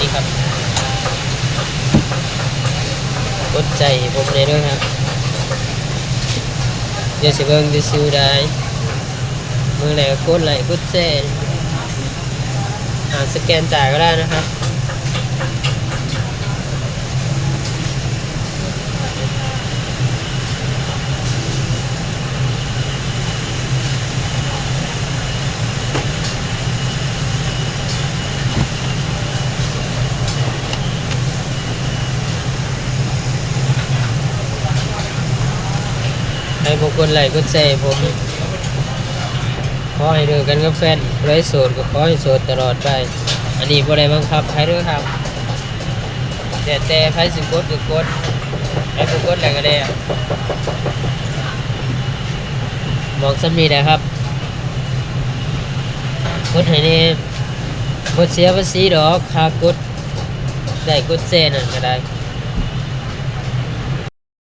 นี่ครับกดใจผมเลยด้วยครับเดี๋ยวสิเบิ่งจะซื้อได้มือไหนก็กดไลค์กดแชร์สแกนจ่ายก็ได้นะครับให้ผมกดไลค์กดแชร์ผมขอให้เดินกันกับแฟนไร้โสดก็ขอให้โสดตลอดไปอันนี้บ่ได้บังคับให้เด้อครับแต่ไผสิกดก็กดไผบ่กดแล้วก็ได้บอกซ้ำนี้แหละครับกดให้แน่บ่เสียภาษีดอกค่ากดได้กดแชร์นั่นก็ได้